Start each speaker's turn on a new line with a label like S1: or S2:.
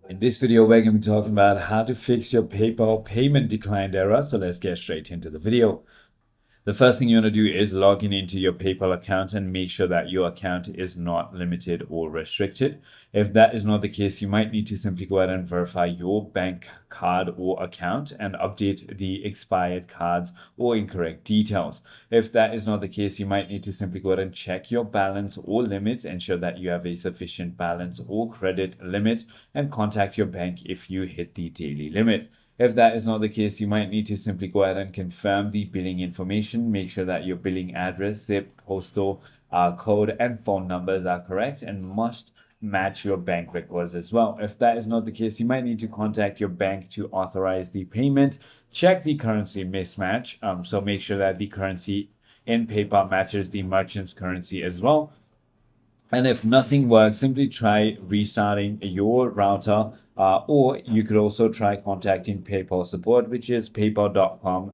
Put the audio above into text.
S1: In this video, we're going to be talking about how to fix your PayPal payment declined error. So let's get straight into the video. The first thing you want to do is log into your PayPal account and make sure that your account is not limited or restricted. If that is not the case, you might need to simply go ahead and verify your bank card or account and update the expired cards or incorrect details. If that is not the case, you might need to simply go ahead and check your balance or limits, ensure that you have a sufficient balance or credit limit, and contact your bank if you hit the daily limit. If that is not the case, you might need to simply go ahead and confirm the billing information. Make sure that your billing address, zip, postal code, and phone numbers are correct and must match your bank records as well. If that is not the case, you might need to contact your bank to authorize the payment. Check the currency mismatch. So make sure that the currency in PayPal matches the merchant's currency as well. And if nothing works, simply try restarting your router, or you could also try contacting PayPal support, which is paypal.com